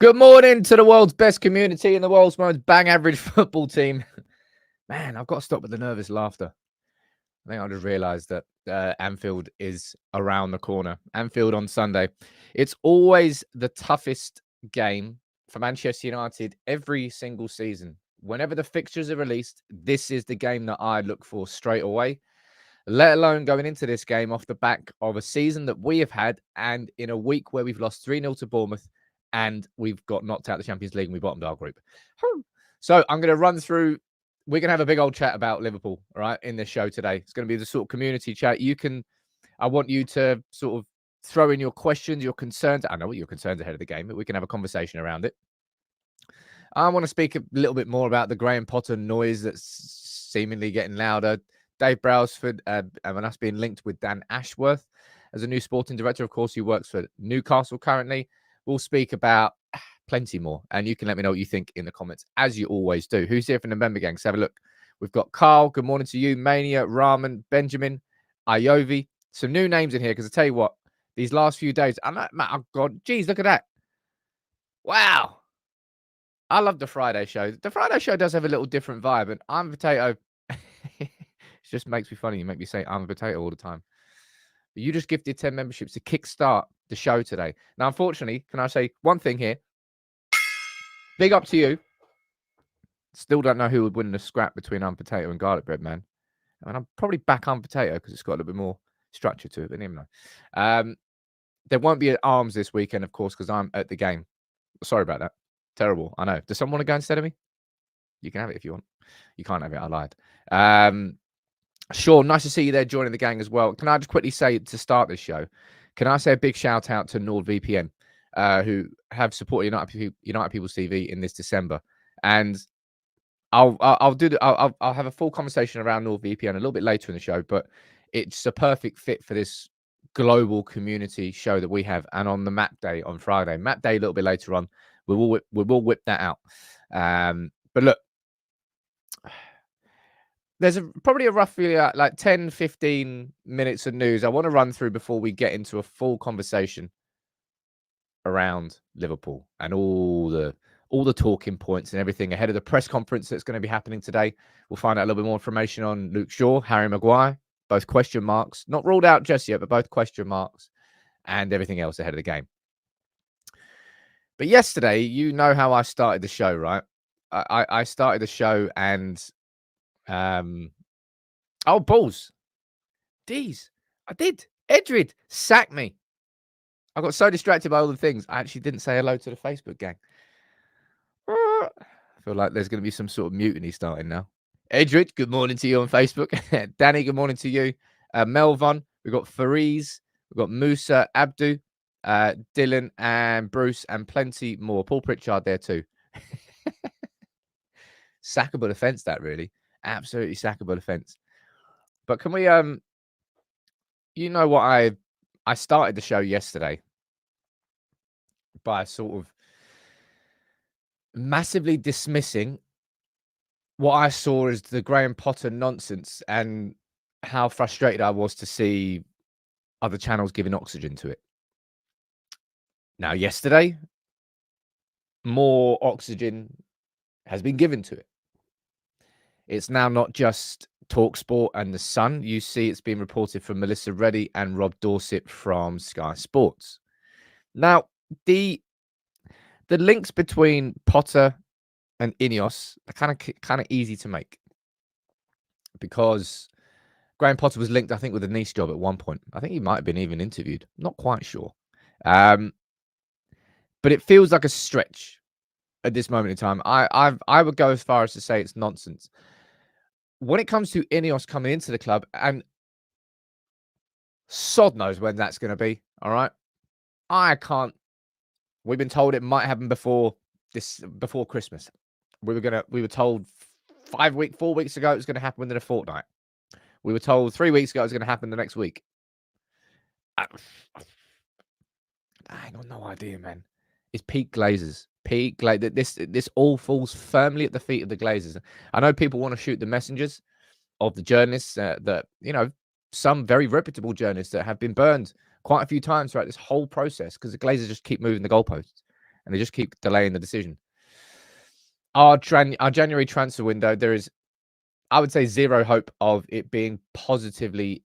Good morning to the world's best community and the world's most bang average football team. Man, I've got to stop with the nervous laughter. I think I just realised that Anfield is around the corner. Anfield on Sunday. It's always the toughest game for Manchester United every single season. Whenever the fixtures are released, this is the game that I look for straight away, let alone going into this game off the back of a season that we have had and in a week where we've lost 3-0 to Bournemouth and we've got knocked out of the Champions League and we bottomed our group. So I'm going to run through. We're going to have a big old chat about Liverpool, all right, in this show today. It's going to be the sort of community chat. I want you to sort of throw in your questions, your concerns. I know what your concerns ahead of the game, but we can have a conversation around it. I want to speak a little bit more about the Graham Potter noise that's seemingly getting louder. Dave Brailsford and us being linked with Dan Ashworth as a new sporting director. Of course, he works for Newcastle currently. We'll speak about plenty more, and you can let me know what you think in the comments, as you always do. Who's here from the member gang? Let's have a look. We've got Carl. Good morning to you. Mania, Rahman, Benjamin, Iovi. Some new names in here, because I tell you what, these last few days, I'm like, oh God, geez, look at that. Wow. I love the Friday show. The Friday show does have a little different vibe, and I'm a potato. It just makes me funny. You make me say I'm a potato all the time. But you just gifted 10 memberships to kickstart the show today. Now, unfortunately, can I say one thing here? Big up to you. Still don't know who would win the scrap between potato and garlic bread, man. I mean, I'm probably back potato because it's got a little bit more structure to it, but never know. There won't be arms this weekend, of course, because I'm at the game. Sorry about that. Terrible. I know. Does someone want to go instead of me? You can have it if you want. You can't have it. I lied. Sure. Nice to see you there joining the gang as well. Can I just quickly say to start this show, can I say a big shout out to NordVPN, who have supported United People's TV in this December, and I'll have a full conversation around NordVPN a little bit later in the show, but it's a perfect fit for this global community show that we have. And on the map day on Friday, map day a little bit later on, we will whip that out. But look, there's probably a roughly like 10, 15 minutes of news I want to run through before we get into a full conversation around Liverpool and all the talking points and everything ahead of the press conference that's going to be happening today. We'll find out a little bit more information on Luke Shaw, Harry Maguire, both question marks, not ruled out just yet, but both question marks, and everything else ahead of the game. But yesterday, you know how I started the show, right? I started the show and oh, balls. D's. I did. Edred sacked me. I got so distracted by all the things. I actually didn't say hello to the Facebook gang. I feel like there's going to be some sort of mutiny starting now. Edred, good morning to you on Facebook. Danny, good morning to you. Melvon, we've got Fariz, we've got Musa, Abdu, Dylan, and Bruce, and plenty more. Paul Pritchard there too. Sackable offence, that really. Absolutely sackable offence. But can we, you know what, I started the show yesterday by sort of massively dismissing what I saw as the Graham Potter nonsense and how frustrated I was to see other channels giving oxygen to it. Now, yesterday, more oxygen has been given to it. It's now not just TalkSport and The Sun. You see it's being reported from Melissa Reddy and Rob Dorset from Sky Sports. Now, the links between Potter and Ineos are kind of easy to make, because Graham Potter was linked, I think, with a Nice job at one point. I think he might have been even interviewed. Not quite sure. But it feels like a stretch at this moment in time. I would go as far as to say it's nonsense. When it comes to Ineos coming into the club, and sod knows when that's going to be, all right? I can't. We've been told it might happen before Christmas. We were told 4 weeks ago it was going to happen within a fortnight. We were told 3 weeks ago it was going to happen the next week. I ain't got no idea, man. It's peak Glazers. This all falls firmly at the feet of the Glazers. I know people want to shoot the messengers of the journalists that, you know, some very reputable journalists that have been burned quite a few times throughout this whole process, because the Glazers just keep moving the goalposts. and they just keep delaying the decision. Our January transfer window, there is, I would say, zero hope of it being positively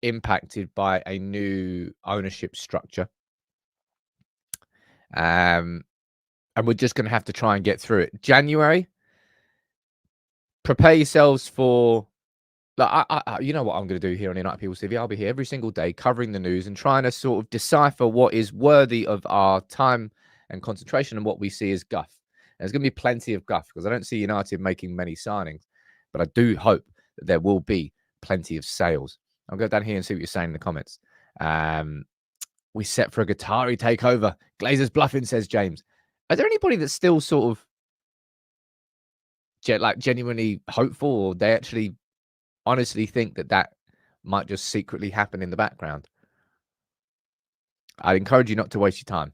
impacted by a new ownership structure. And we're just going to have to try and get through it. January, prepare yourselves for, like, you know what I'm going to do here on United People's TV. I'll be here every single day covering the news and trying to sort of decipher what is worthy of our time and concentration and what we see as guff. And there's going to be plenty of guff because I don't see United making many signings, but I do hope that there will be plenty of sales. I'll go down here and see what you're saying in the comments. We set for a Qatari takeover. Glazers bluffing, says James. Are there anybody that's still sort of genuinely hopeful, or they actually honestly think that might just secretly happen in the background? I'd encourage you not to waste your time,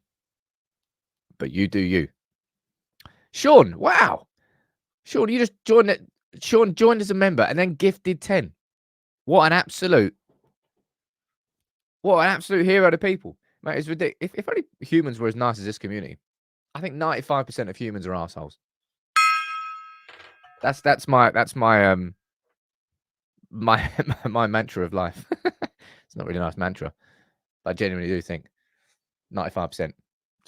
but you do you. Sean, wow. Sean, you just joined it. Sean joined as a member and then gifted 10. What an absolute hero to people. Mate, it's ridiculous. If only humans were as nice as this community. I think 95% of humans are assholes. That's my my mantra of life. It's not really a nice mantra, but I genuinely do think 95%. There's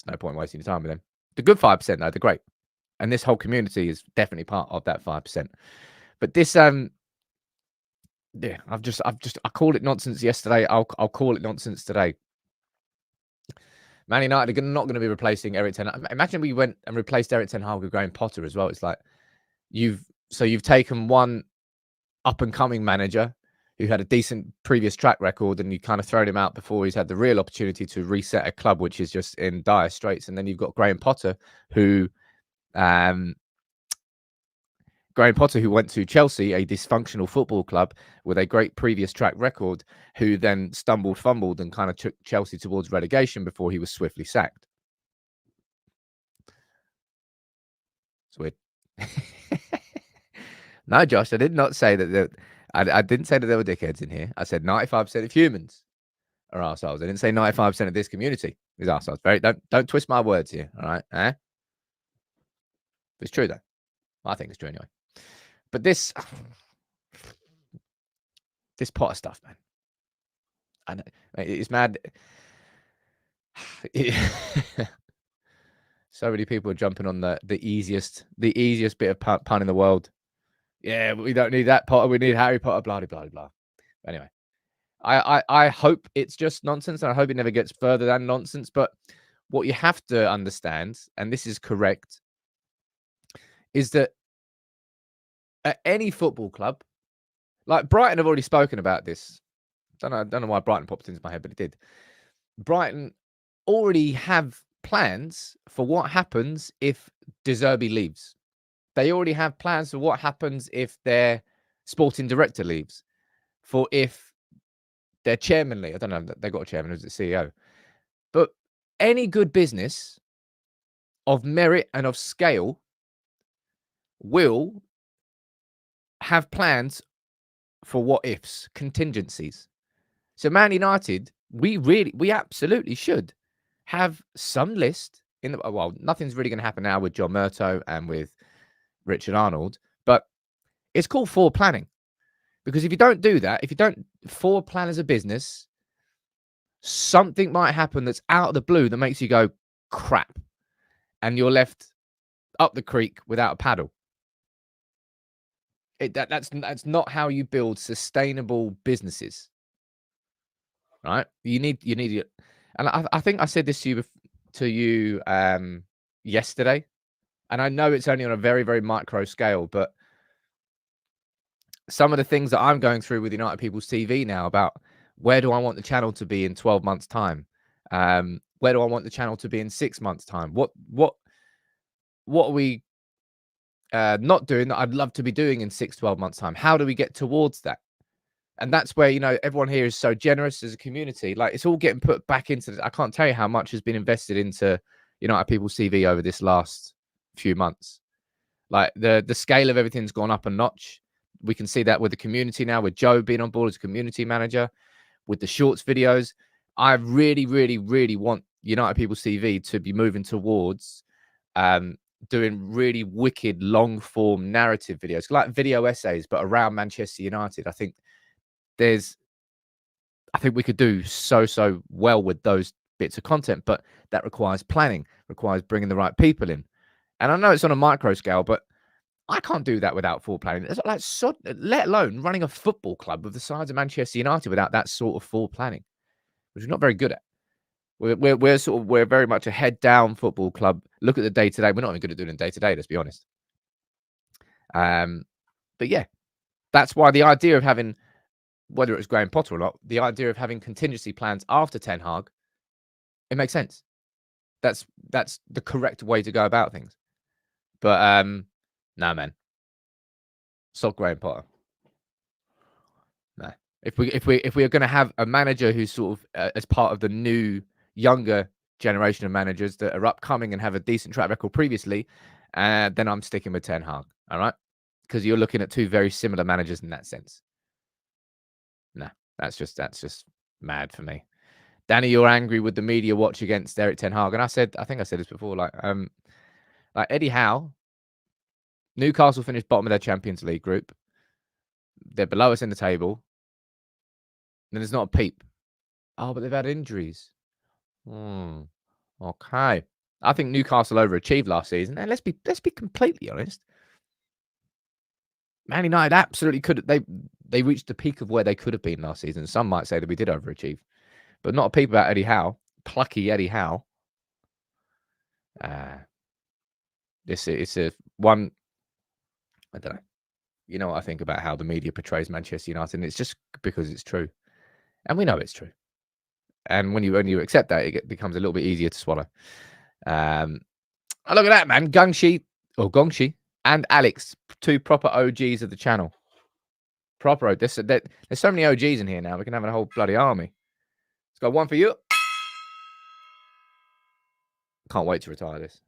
no point wasting your time with them. The good 5%, though, they're great, and this whole community is definitely part of that 5%. But this, yeah, I called it nonsense yesterday. I'll call it nonsense today. Man United are not going to be replacing Erik Ten Hag. Imagine we went and replaced Erik Ten Hag with Graham Potter as well. It's like you've taken one up-and-coming manager who had a decent previous track record, and you kind of thrown him out before he's had the real opportunity to reset a club which is just in dire straits. And then you've got Graham Potter, who went to Chelsea, a dysfunctional football club with a great previous track record, who then fumbled, and kind of took Chelsea towards relegation before he was swiftly sacked. It's weird. No, Josh, I did not say that. I didn't say that there were dickheads in here. I said 95% of humans are arseholes. I didn't say 95% of this community is arseholes. Don't twist my words here. All right. It's true, though. I think it's true anyway. But this Potter stuff, man. I know it's mad. So many people are jumping on the easiest bit of pun in the world. Yeah, we don't need that Potter. We need Harry Potter. Blah blah blah. Anyway, I hope it's just nonsense, and I hope it never gets further than nonsense. But what you have to understand, and this is correct, is that at any football club, like Brighton have already spoken about this. Don't know why Brighton popped into my head, but it did. Brighton already have plans for what happens if De Zerbi leaves. They already have plans for what happens if their sporting director leaves, for if their chairman leaves. I don't know. They got a chairman who's the CEO. But any good business of merit and of scale will have plans for what ifs, contingencies. So Man United, we absolutely should have some list in the, well, nothing's really going to happen now with John Murtough and with Richard Arnold, but it's called forward planning. Because if you don't do that, if you don't forward plan as a business, something might happen that's out of the blue that makes you go, crap, and you're left up the creek without a paddle. That's not how you build sustainable businesses, right? You need it. And I think I said this to you yesterday, and I know it's only on a very, very micro scale, but some of the things that I'm going through with United People's TV now about where do I want the channel to be in 12 months' time? Where do I want the channel to be in 6 months' time? What are we not doing that I'd love to be doing in 6-12 months' time? How do we get towards that? And that's where, everyone here is so generous as a community. Like, it's all getting put back into this. I can't tell you how much has been invested into United People's TV over this last few months. Like, the scale of everything's gone up a notch. We can see that with the community now, with Joe being on board as a community manager, with the shorts videos. I really, really, really want United People's TV to be moving towards doing really wicked long form narrative videos, like video essays, but around Manchester United. I think we could do so well with those bits of content, but that requires planning, requires bringing the right people in. And I know it's on a micro scale, but I can't do that without full planning. It's like, let alone running a football club of the size of Manchester United without that sort of full planning, which we're not very good at. We're very much a head down football club. Look at the day to day. We're not even good at doing it day to day. Let's be honest. But yeah, that's why the idea of having, whether it's Graham Potter or not, the idea of having contingency plans after Ten Hag, it makes sense. That's the correct way to go about things. But nah, man, sod Graham Potter. No, if we are going to have a manager who's sort of as part of the new younger generation of managers that are upcoming and have a decent track record previously, then I'm sticking with Ten Hag. All right, because you're looking at two very similar managers in that sense. Nah, that's just mad for me. Danny, you're angry with the media watch against Erik Ten Hag, and I think I said this before. Like Eddie Howe, Newcastle finished bottom of their Champions League group. They're below us in the table. Then there's not a peep. Oh, but they've had injuries. Okay. I think Newcastle overachieved last season, and let's be completely honest. Man United absolutely could. They reached the peak of where they could have been last season. Some might say that we did overachieve, but not a peep about Eddie Howe. Plucky Eddie Howe. It's a one. I don't know. You know what I think about how the media portrays Manchester United, and it's just because it's true, and we know it's true. And when you accept that, it becomes a little bit easier to swallow. Look at that, man. Gongshi and Alex, two proper OGs of the channel. Proper. There's so many OGs in here now. We can have a whole bloody army. Let's go. One for you. Can't wait to retire this.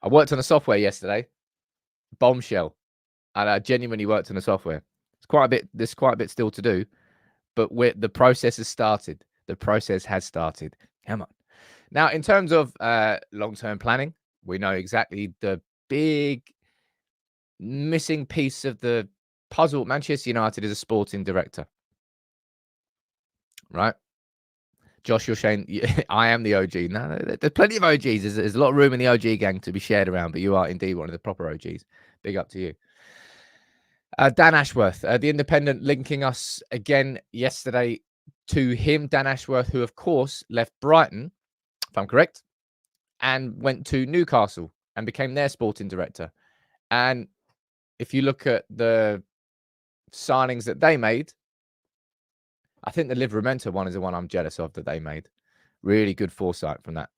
I worked on the software yesterday. Bombshell. And I genuinely worked on the software. There's quite a bit still to do, but the process has started. The process has started. Come on. Now, in terms of long-term planning, we know exactly the big missing piece of the puzzle. Manchester United is a sporting director, right? Josh, you're saying I am the OG. No, there's plenty of OGs. There's a lot of room in the OG gang to be shared around, but you are indeed one of the proper OGs. Big up to you. Dan Ashworth, the Independent, linking us again yesterday to him. Dan Ashworth, who, of course, left Brighton, if I'm correct, and went to Newcastle and became their sporting director. And if you look at the signings that they made, I think the Livramento one is the one I'm jealous of that they made. Really good foresight from that.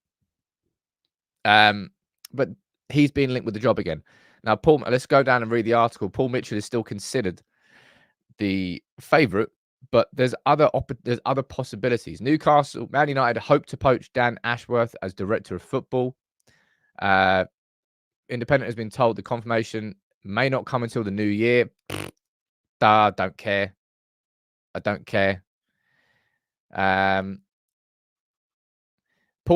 But he's been linked with the job again. Now, let's go down and read the article. Paul Mitchell is still considered the favourite, but there's other possibilities. Newcastle, Man United hope to poach Dan Ashworth as director of football. Independent has been told the confirmation may not come until the new year. I don't care. I don't care. Paul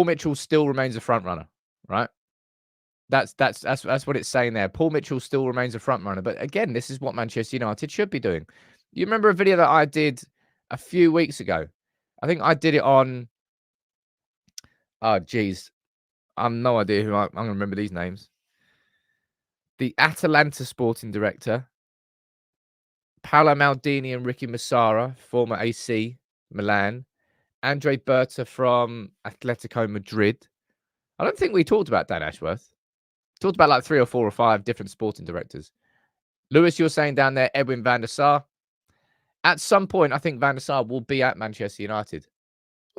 Mitchell still remains a front runner, right? That's what it's saying there. Paul Mitchell still remains a front runner, but again, this is what Manchester United should be doing. You remember a video that I did a few weeks ago? I think I did it on. Oh, geez, I've no idea who I'm going to remember these names. The Atalanta sporting director, Paolo Maldini and Ricky Massara, former AC Milan, Andre Berta from Atletico Madrid. I don't think we talked about Dan Ashworth. Talked about like 3 or 4 or 5 different sporting directors. Lewis, you're saying down there, Edwin van der Sar. At some point, I think van der Sar will be at Manchester United.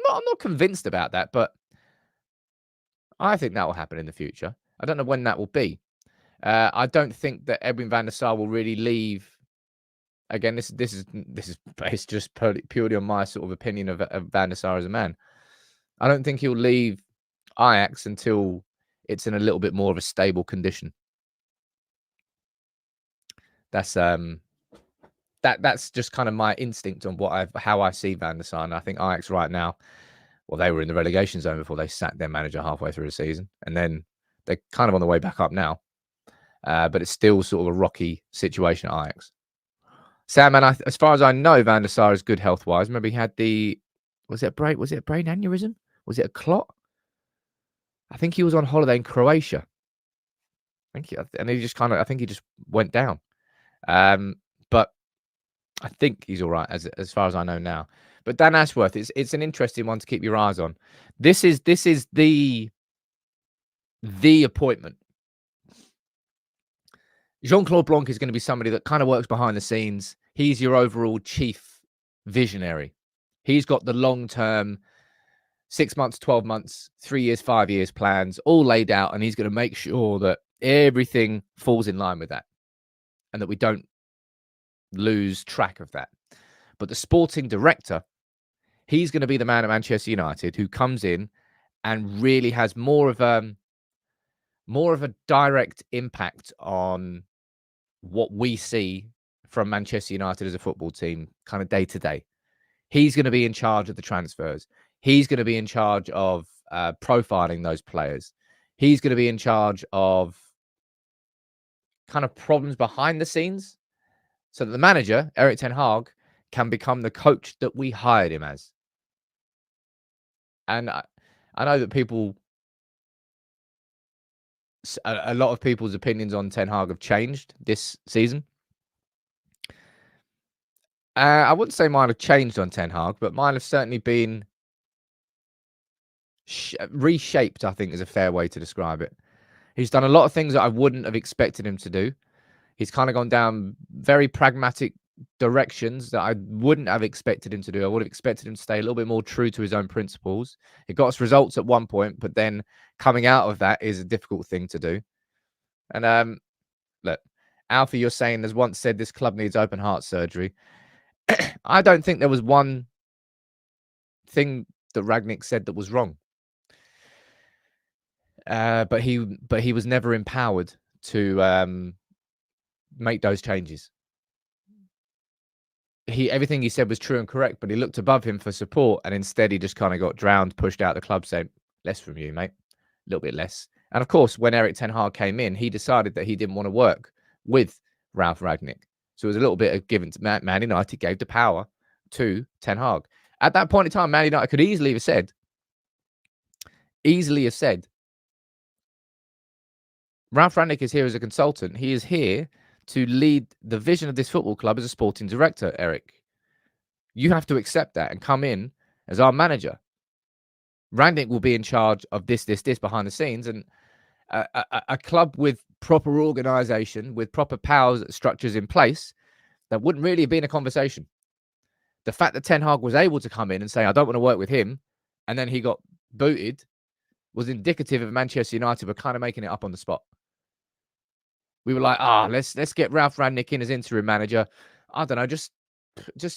I'm not convinced about that, but I think that will happen in the future. I don't know when that will be. I don't think that Edwin van der Sar will really leave. Again, this is based just purely on my sort of opinion of van der Sar as a man. I don't think he'll leave Ajax until it's in a little bit more of a stable condition. That's just kind of my instinct on how I see van der Sar. And I think Ajax right now Well, they were in the relegation zone before they sacked their manager halfway through the season. And then they're kind of on the way back up now. But it's still sort of a rocky situation at Ajax. Sam, man, as far as I know, Van der Sar is good health-wise. Remember, he had was it a brain aneurysm? Was it a clot? I think he was on holiday in Croatia. I think he just went down. But I think he's all right as far as I know now. But Dan Ashworth, it's an interesting one to keep your eyes on. This is the appointment. Jean-Claude Blanc is going to be somebody that kind of works behind the scenes. He's your overall chief visionary. He's got the long-term 6 months, 12 months, 3 years, 5 years plans all laid out, and he's going to make sure that everything falls in line with that and that we don't lose track of that. But the sporting director, he's going to be the man at Manchester United who comes in and really has more of a direct impact on what we see from Manchester United as a football team kind of day to day. He's going to be in charge of the transfers. He's going to be in charge of profiling those players. He's going to be in charge of kind of problems behind the scenes so that the manager, Erik Ten Hag, can become the coach that we hired him as. And I know that a lot of people's opinions on Ten Hag have changed this season. I wouldn't say mine have changed on Ten Hag, but mine have certainly been reshaped, I think is a fair way to describe it. He's done a lot of things that I wouldn't have expected him to do. He's kind of gone down very pragmatic directions that I wouldn't have expected him to do. I would have expected him to stay a little bit more true to his own principles. It got us results at one point, but then coming out of that is a difficult thing to do. And look, Alfie, you're saying there's once said this club needs open heart surgery. I don't think there was one thing that Rangnick said that was wrong. But he was never empowered to make those changes. Everything he said was true and correct, but he looked above him for support, and instead he just kind of got drowned, pushed out the club, saying, less from you, mate. A little bit less. And of course, when Erik Ten Hag came in, he decided that he didn't want to work with Ralf Rangnick. So it was a little bit of given to Man United, gave the power to Ten Hag. At that point in time, Man United could easily have said, Ralf Rangnick is here as a consultant. He is here to lead the vision of this football club as a sporting director, Erik. You have to accept that and come in as our manager. Rangnick will be in charge of this behind the scenes. And a club with proper organisation, with proper powers structures in place, that wouldn't really have been a conversation. The fact that Ten Hag was able to come in and say, I don't want to work with him, and then he got booted, was indicative of Manchester United were kind of making it up on the spot. We were like, let's get Ralf Rangnick in as interim manager. I don't know, just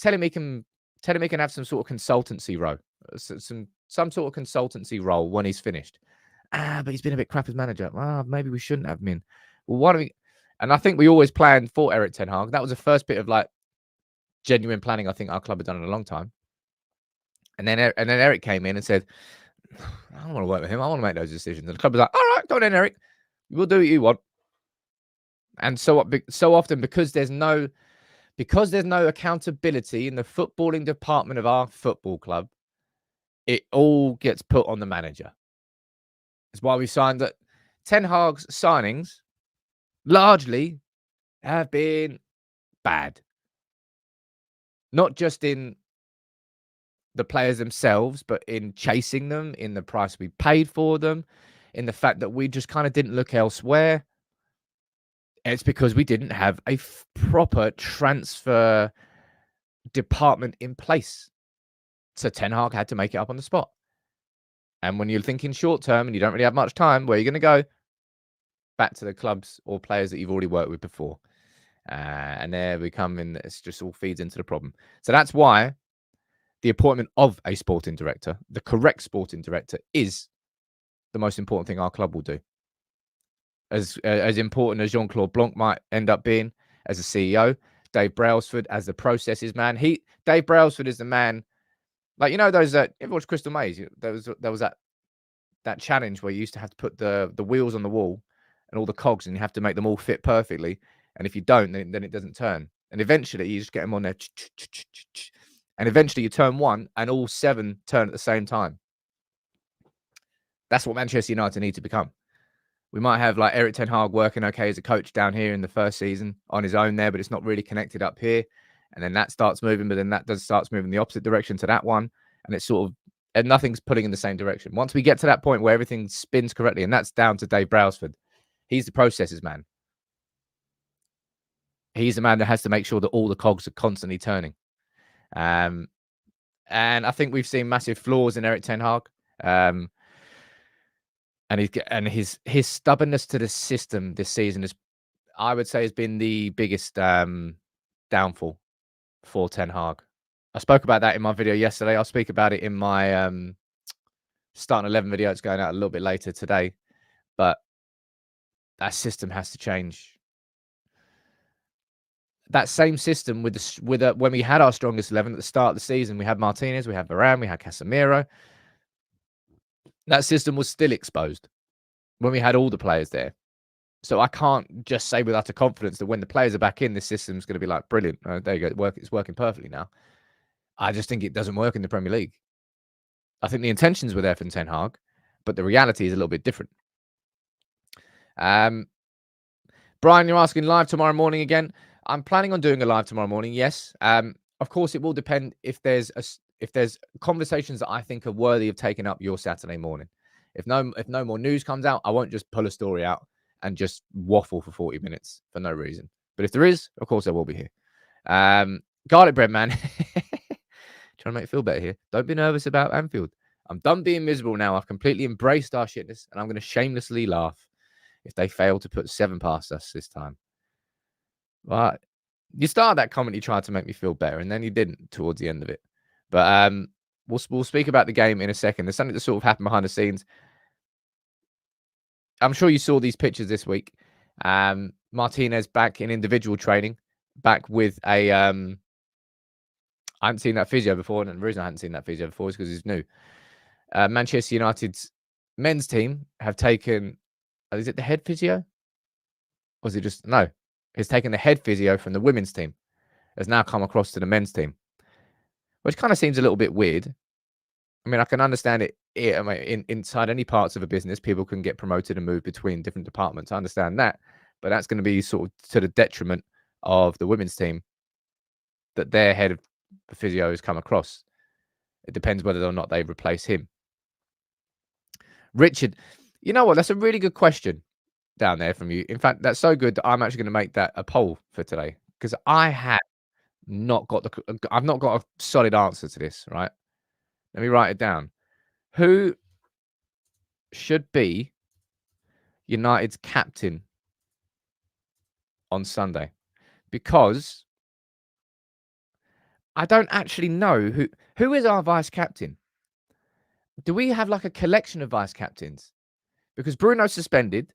tell him he can have some sort of consultancy role, some sort of consultancy role when he's finished. But he's been a bit crap as manager. Maybe we shouldn't have him in. Well, why don't we? And I think we always planned for Erik Ten Hag. That was the first bit of like genuine planning I think our club had done in a long time. And then Erik came in and said, I don't want to work with him. I want to make those decisions. And the club was like, all right, go on then, Erik. We'll do what you want. And so often, because there's no accountability in the footballing department of our football club, it all gets put on the manager. That's why we signed that. Ten Hag's signings largely have been bad. Not just in the players themselves, but in chasing them, in the price we paid for them, in the fact that we just kind of didn't look elsewhere. It's because we didn't have a proper transfer department in place. So Ten Hag had to make it up on the spot. And when you're thinking short term and you don't really have much time, where are you going to go? Back to the clubs or players that you've already worked with before. And there we come in. It just all feeds into the problem. So that's why the appointment of a sporting director, the correct sporting director, is the most important thing our club will do. As important as Jean-Claude Blanc might end up being as a CEO, Dave Brailsford as the processes man. Dave Brailsford is the man. Like, you know, those that you ever watched Crystal Maze? There was that challenge where you used to have to put the wheels on the wall and all the cogs, and you have to make them all fit perfectly. And if you don't, then it doesn't turn. And eventually, you just get them on there, and eventually you turn one, and all 7 turn at the same time. That's what Manchester United need to become. We might have like Erik Ten Hag working okay as a coach down here in the first season on his own there, but it's not really connected up here. And then that starts moving, but then that starts moving the opposite direction to that one. And it's sort of, and nothing's pulling in the same direction. Once we get to that point where everything spins correctly, and that's down to Dave Brailsford. He's the processes man. He's the man that has to make sure that all the cogs are constantly turning. And I think we've seen massive flaws in Erik Ten Hag. And his stubbornness to the system this season is, I would say, has been the biggest downfall for Ten Hag. I spoke about that in my video yesterday. I'll speak about it in my starting 11 video. It's going out a little bit later today, but that system has to change. That same system when we had our strongest 11 at the start of the season, we had Martinez, we had Varane, we had Casemiro. That system was still exposed when we had all the players there. So I can't just say with utter confidence that when the players are back in, this system's going to be like brilliant. There you go, it's working perfectly now. I just think it doesn't work in the Premier League. I think the intentions were there from Ten Hag, but the reality is a little bit different. Brian, you're asking live tomorrow morning again. I'm planning on doing a live tomorrow morning. Yes. Of course, it will depend if there's conversations that I think are worthy of taking up your Saturday morning. If no more news comes out, I won't just pull a story out and just waffle for 40 minutes for no reason. But if there is, of course, I will be here. Garlic bread, man. Trying to make it feel better here. Don't be nervous about Anfield. I'm done being miserable now. I've completely embraced our shitness, and I'm going to shamelessly laugh if they fail to put 7 past us this time. But you started that comment, you tried to make me feel better, and then you didn't towards the end of it. But we'll speak about the game in a second. There's something that sort of happened behind the scenes. I'm sure you saw these pictures this week. Martinez back in individual training, back with a I hadn't seen that physio before, and the reason I hadn't seen that physio before is because he's new. Manchester United's men's team have taken, is it the head physio? Or was it just, no, he's taken the head physio from the women's team, has now come across to the men's team, which kind of seems a little bit weird. I mean, I can understand it. Inside any parts of a business, people can get promoted and move between different departments. I understand that, but that's going to be sort of to the detriment of the women's team that their head of the physio has come across. It depends whether or not they replace him. Richard, you know what? That's a really good question down there from you. In fact, that's so good that I'm actually going to make that a poll for today, because I've not got a solid answer to this, right? Let me write it down. Who should be United's captain on Sunday? Because I don't actually know who is our vice captain. Do we have like a collection of vice captains? Because Bruno's suspended.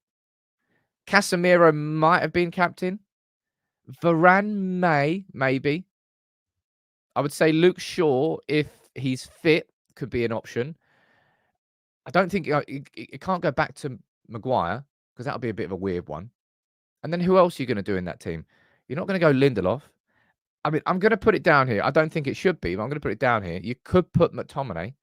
Casemiro might have been captain. Varane maybe. I would say Luke Shaw, if he's fit, could be an option. I don't think it can't go back to Maguire, because that would be a bit of a weird one. And then who else are you going to do in that team? You're not going to go Lindelof. I mean, I'm going to put it down here. I don't think it should be, but I'm going to put it down here. You could put McTominay.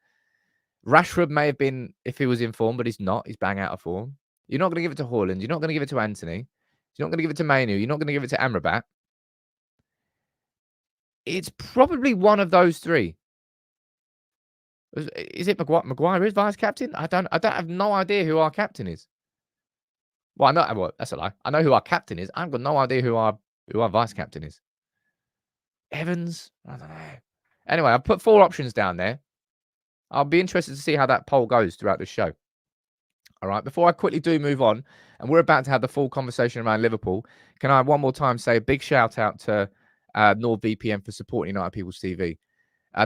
Rashford may have been if he was in form, but he's not. He's bang out of form. You're not going to give it to Haaland. You're not going to give it to Anthony. You're not going to give it to Mainu. You're not going to give it to Amrabat. It's probably one of those 3. Is it Maguire? Maguire is vice captain? I have no idea who our captain is. Well, I know. Well, that's a lie. I know who our captain is. I've got no idea who our vice captain is. Evans? I don't know. Anyway, I've put 4 options down there. I'll be interested to see how that poll goes throughout the show. All right. Before I quickly do move on, and we're about to have the full conversation around Liverpool, can I one more time say a big shout out to NordVPN for supporting United People's TV.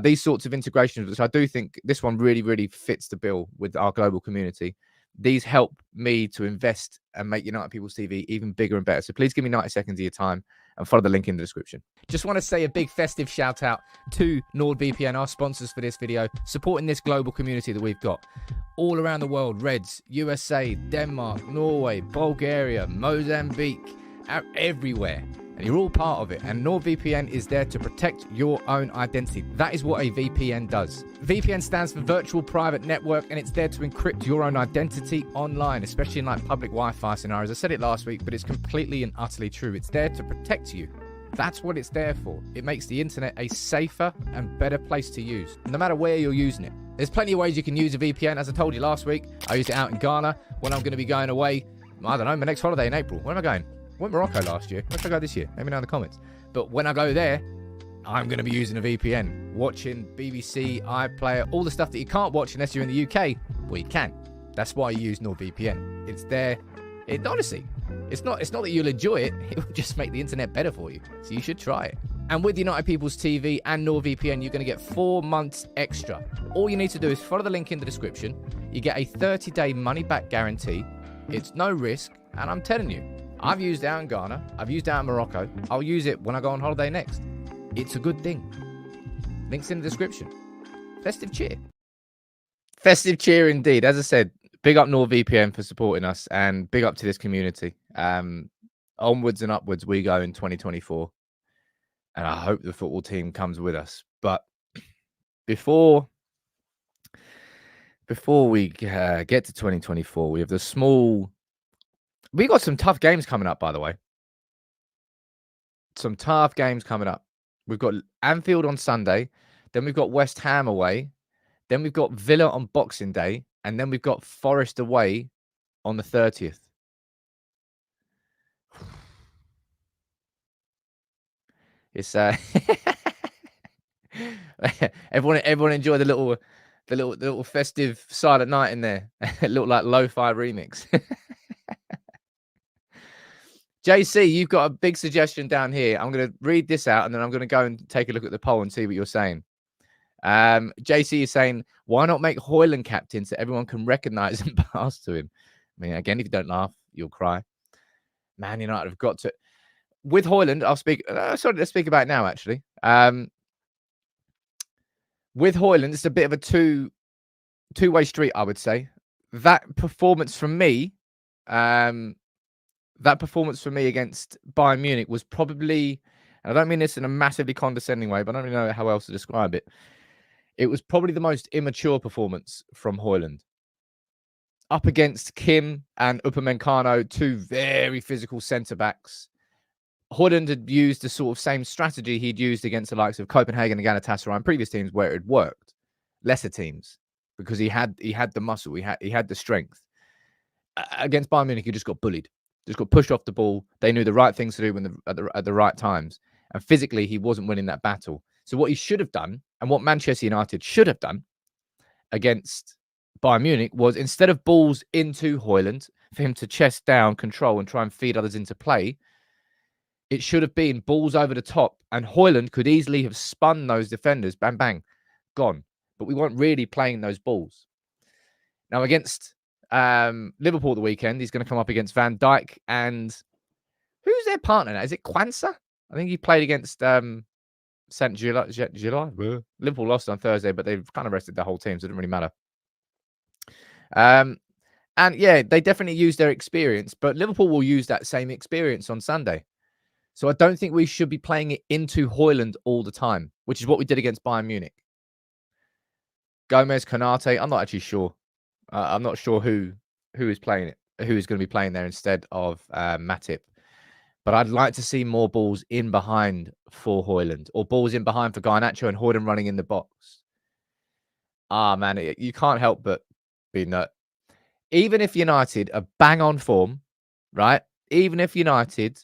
These sorts of integrations, which I do think this one really, really fits the bill with our global community. These help me to invest and make United People's TV even bigger and better. So please give me 90 seconds of your time and follow the link in the description. Just want to say a big festive shout out to NordVPN, our sponsors for this video, supporting this global community that we've got all around the world. Reds, USA, Denmark, Norway, Bulgaria, Mozambique, everywhere. And you're all part of it. And NordVPN is there to protect your own identity. That is what a VPN does. VPN stands for Virtual Private Network, and it's there to encrypt your own identity online, especially in like public Wi-Fi scenarios. I said it last week, but it's completely and utterly true. It's there to protect you. That's what it's there for. It makes the internet a safer and better place to use, no matter where you're using it. There's plenty of ways you can use a VPN. As I told you last week, I used it out in Ghana when I'm going to be going away. I don't know, my next holiday in April. Where am I going? I went to Morocco last year. Where should I go this year? Let me know in the comments. But when I go there, I'm going to be using a VPN, watching BBC, iPlayer, all the stuff that you can't watch unless you're in the UK. Well, you can. That's why you use NordVPN. It's there. Honestly, it's not that you'll enjoy it. It will just make the internet better for you. So you should try it. And with United People's TV and NordVPN, you're going to get 4 months extra. All you need to do is follow the link in the description. You get a 30-day money-back guarantee. It's no risk. And I'm telling you, I've used it out in Ghana. I've used it out in Morocco. I'll use it when I go on holiday next. It's a good thing. Links in the description. Festive cheer. Festive cheer indeed. As I said, big up NordVPN for supporting us, and big up to this community. Onwards and upwards we go in 2024. And I hope the football team comes with us. But before we get to 2024, we have the small... We got some tough games coming up, by the way. Some tough games coming up. We've got Anfield on Sunday. Then we've got West Ham away. Then we've got Villa on Boxing Day. And then we've got Forest away on the 30th. It's everyone enjoy the little festive silent night in there. It looked like lo-fi remix. JC, you've got a big suggestion down here. I'm going to read this out, and then I'm going to go and take a look at the poll and see what you're saying. JC is saying, why not make Højlund captain so everyone can recognize and pass to him? I mean, again, if you don't laugh, you'll cry. Man United have got to... With Højlund, I'll speak... let's speak about it now, actually. With Højlund, it's a bit of a two-way street, I would say. That performance from me... That performance for me against Bayern Munich was probably, and I don't mean this in a massively condescending way, but I don't really know how else to describe it. It was probably the most immature performance from Højlund. Up against Kim and Upamecano, 2 very physical centre-backs. Højlund had used the sort of same strategy he'd used against the likes of Copenhagen and Galatasaray and previous teams where it had worked. Lesser teams, because he had the muscle, he had the strength. Against Bayern Munich, he just got bullied. Just got pushed off the ball. They knew the right things to do at the right times. And physically, he wasn't winning that battle. So what he should have done, and what Manchester United should have done against Bayern Munich, was instead of balls into Højlund, for him to chest down, control, and try and feed others into play, it should have been balls over the top. And Højlund could easily have spun those defenders. Bang, bang, gone. But we weren't really playing those balls. Now, against... Liverpool the weekend, he's going to come up against Van Dijk, and who's their partner now? Is it Kwanzaa? I think he played against St. July. Liverpool lost on Thursday, but they've kind of rested the whole team, so it doesn't really matter. And yeah, they definitely use their experience, but Liverpool will use that same experience on Sunday. So I don't think we should be playing it into Højlund all the time, which is what we did against Bayern Munich. Gomez, Konate, I'm not actually sure. I'm not sure who is playing it, who is going to be playing there instead of Matip. But I'd like to see more balls in behind for Højlund, or balls in behind for Garnacho and Højlund running in the box. Man, you can't help but be nut. Even if United are bang on form, right? Even if United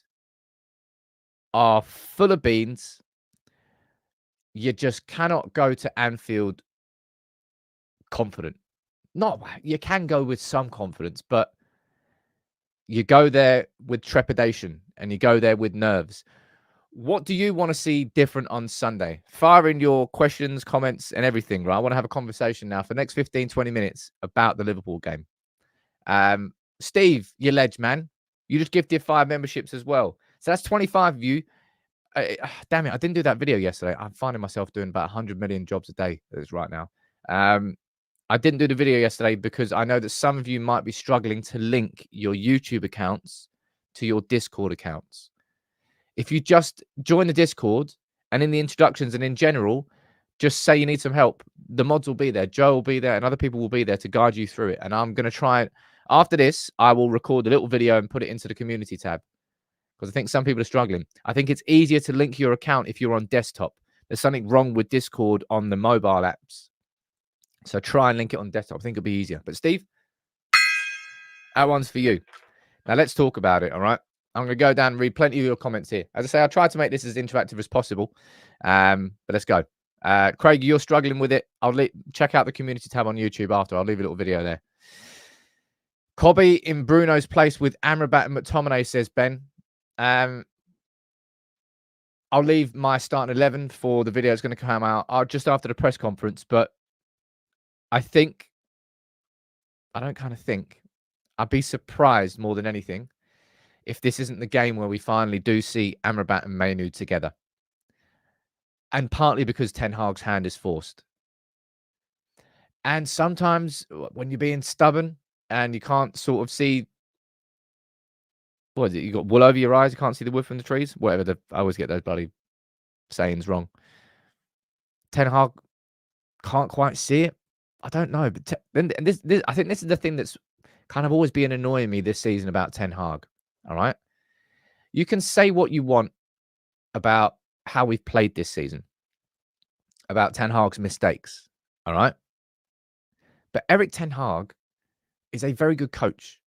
are full of beans, you just cannot go to Anfield confident. You can go with some confidence, but you go there with trepidation and you go there with nerves. What do you want to see different on Sunday? Fire in your questions, comments, and everything, right? I want to have a conversation now for the next 15, 20 minutes about the Liverpool game. Steve, you ledge, man. You just gifted 5 memberships as well. So that's 25 of you. damn it, I didn't do that video yesterday. I'm finding myself doing about 100 million jobs a day as right now. I didn't do the video yesterday because I know that some of you might be struggling to link your YouTube accounts to your Discord accounts. If you just join the Discord and in the introductions and in general, just say you need some help, the mods will be there, Joe will be there, and other people will be there to guide you through it. And I'm going to try it. After this, I will record a little video and put it into the community tab because I think some people are struggling. I think it's easier to link your account if you're on desktop. There's something wrong with Discord on the mobile apps. So try and link it on desktop. I think it'll be easier. But Steve, that one's for you. Now let's talk about it, all right? I'm going to go down and read plenty of your comments here. As I say, I tried to make this as interactive as possible. But let's go. Craig, you're struggling with it. Check out the community tab on YouTube after. I'll leave a little video there. Cobby in Bruno's place with Amrabat and McTominay, says Ben. I'll leave my starting 11 for the video that's going to come out just after the press conference. But I'd be surprised more than anything if this isn't the game where we finally do see Amrabat and Mainu together. And partly because Ten Hag's hand is forced. And sometimes when you're being stubborn and you can't sort of see, what is it? You got wool over your eyes, you can't see the wood from the trees? Whatever, I always get those bloody sayings wrong. Ten Hag can't quite see it. I don't know. But I think this is the thing that's kind of always been annoying me this season about Ten Hag. All right. You can say what you want about how we've played this season, about Ten Hag's mistakes. All right. But Erik Ten Hag is a very good coach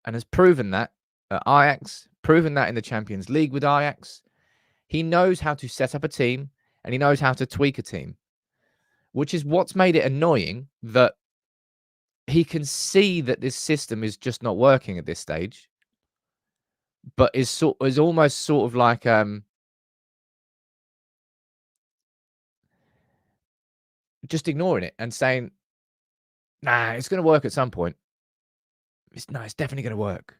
and has proven that at Ajax, proven that in the Champions League with Ajax. He knows how to set up a team and he knows how to tweak a team, which is what's made it annoying that he can see that this system is just not working at this stage, but is almost sort of like just ignoring it and saying, nah, it's going to work at some point. It's definitely going to work.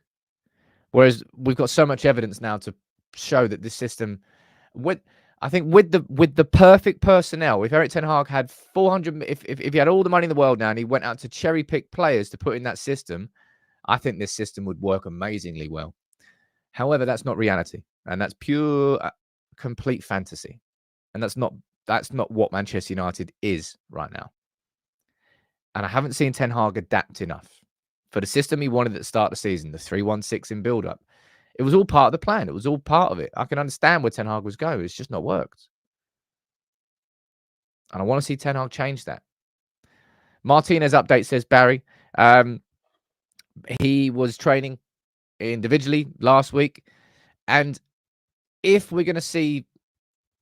Whereas we've got so much evidence now to show that this system, with the perfect personnel, if Erik Ten Hag had 400, if he had all the money in the world now and he went out to cherry pick players to put in that system, I think this system would work amazingly well. However, that's not reality, and that's pure, complete fantasy, and that's not what Manchester United is right now. And I haven't seen Ten Hag adapt enough for the system he wanted at the start of the season, the 3-1-6 in build-up. It was all part of the plan. It was all part of it. I can understand where Ten Hag was going. It's just not worked. And I want to see Ten Hag change that. Martinez update, says Barry. He was training individually last week. And if we're going to see,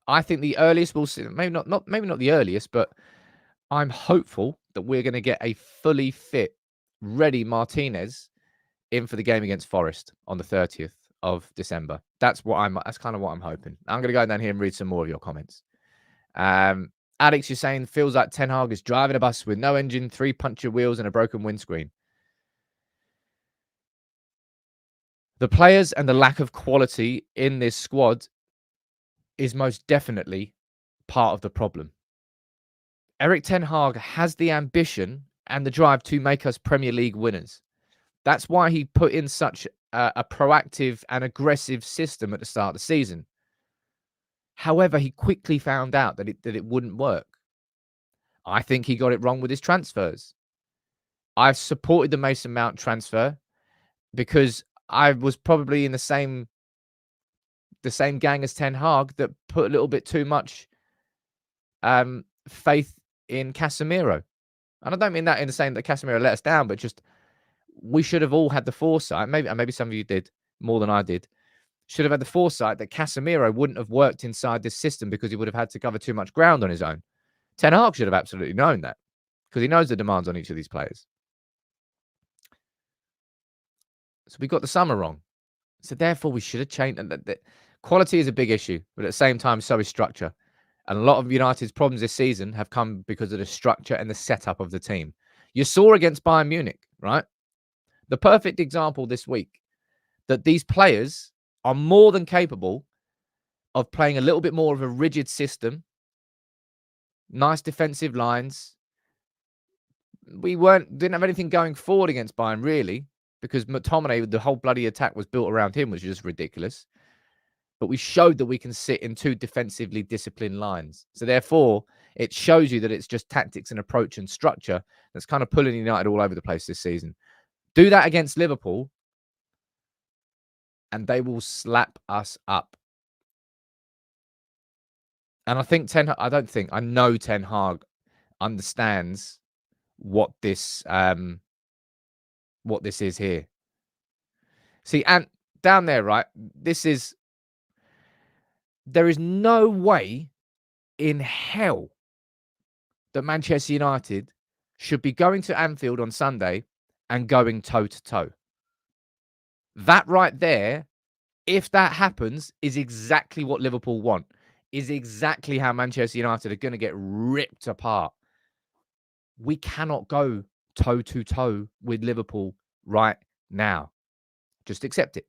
I think the earliest we'll see, maybe not the earliest, but I'm hopeful that we're going to get a fully fit, ready Martinez in for the game against Forest on the 30th of December. That's kind of what I'm hoping. I'm going to go down here and read some more of your comments. Alex, you're saying feels like Ten Hag is driving a bus with no engine, 3 puncture wheels and a broken windscreen. The players and the lack of quality in this squad is most definitely part of the problem. Erik Ten Hag has the ambition and the drive to make us Premier League winners. That's why he put in such a proactive and aggressive system at the start of the season. However, he quickly found out that it wouldn't work. I think he got it wrong with his transfers. I've supported the Mason Mount transfer because I was probably in the same gang as Ten Hag that put a little bit too much faith in Casemiro. And I don't mean that in the same that Casemiro let us down, but just we should have all had the foresight. Maybe some of you did more than I did. Should have had the foresight that Casemiro wouldn't have worked inside this system because he would have had to cover too much ground on his own. Ten Hag should have absolutely known that because he knows the demands on each of these players. So we got the summer wrong. So therefore, we should have changed. And quality is a big issue, but at the same time, so is structure. And a lot of United's problems this season have come because of the structure and the setup of the team. You saw against Bayern Munich, right? The perfect example this week that these players are more than capable of playing a little bit more of a rigid system, nice defensive lines. We didn't have anything going forward against Bayern, really, because McTominay, the whole bloody attack was built around him, which is just ridiculous. But we showed that we can sit in two defensively disciplined lines. So therefore, it shows you that it's just tactics and approach and structure that's kind of pulling United all over the place this season. Do that against Liverpool, and they will slap us up. And I know Ten Hag understands what this is here. See, and down there, right? There is no way in hell that Manchester United should be going to Anfield on Sunday and going toe-to-toe. That right there, if that happens, is exactly what Liverpool want, is exactly how Manchester United are going to get ripped apart. We cannot go toe-to-toe with Liverpool right now. Just accept it.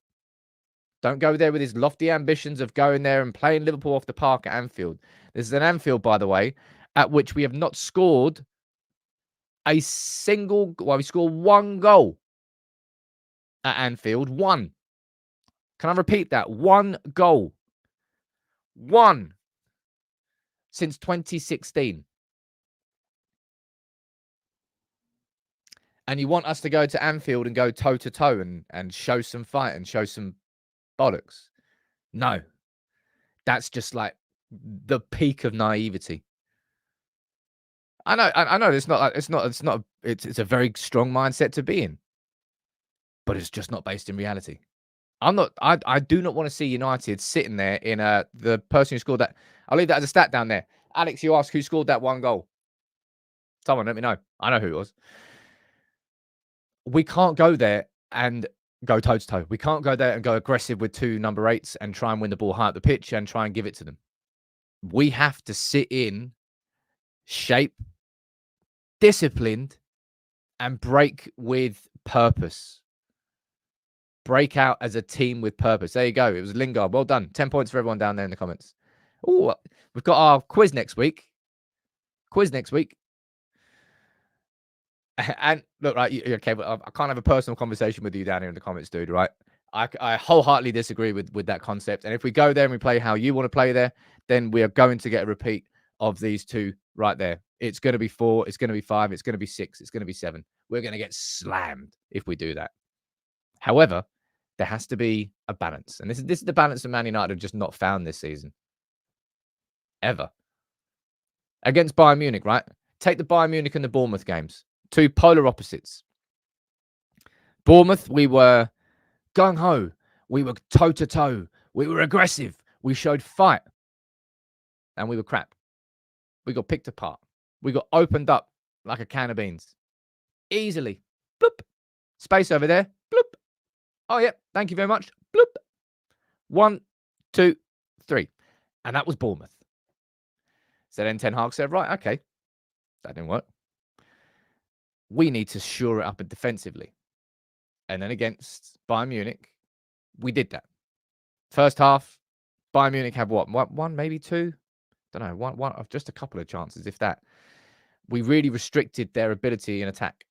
Don't go there with his lofty ambitions of going there and playing Liverpool off the park at Anfield. This is an Anfield, by the way, at which we have not scored we scored one goal at Anfield. One. Can I repeat that? One goal. One. Since 2016. And you want us to go to Anfield and go toe-to-toe and show some fight and show some bollocks? No. That's just like the peak of naivety. I know it's a very strong mindset to be in. But it's just not based in reality. I do not want to see United sitting there in the person who scored that. I'll leave that as a stat down there. Alex, you ask who scored that one goal. Someone let me know. I know who it was. We can't go there and go toe-to-toe. We can't go there and go aggressive with two number 8s and try and win the ball high up the pitch and try and give it to them. We have to sit in, shape, disciplined, and break with purpose. Break out as a team with purpose. There you go. It was Lingard. Well done. 10 points for everyone down there in the comments. Oh, we've got our quiz next week. And look, right, okay, but I can't have a personal conversation with you down here in the comments, dude, right? I wholeheartedly disagree with that concept. And if we go there and we play how you want to play there, then we are going to get a repeat of these two right there. It's going to be 4, it's going to be 5, it's going to be 6, it's going to be 7. We're going to get slammed if we do that. However, there has to be a balance. And this is the balance that Man United have just not found this season. Ever. Against Bayern Munich, right? Take the Bayern Munich and the Bournemouth games. Two polar opposites. Bournemouth, we were gung-ho. We were toe-to-toe. We were aggressive. We showed fight. And we were crap. We got picked apart. We got opened up like a can of beans. Easily. Bloop. Space over there. Bloop. Oh, yeah. Thank you very much. Bloop. 1, 2, 3. And that was Bournemouth. So then Ten Hag said, right, okay. That didn't work. We need to shore it up defensively. And then against Bayern Munich, we did that. First half, Bayern Munich have what? One, maybe 2? Don't know. One, just a couple of chances, if that. We really restricted their ability in attack.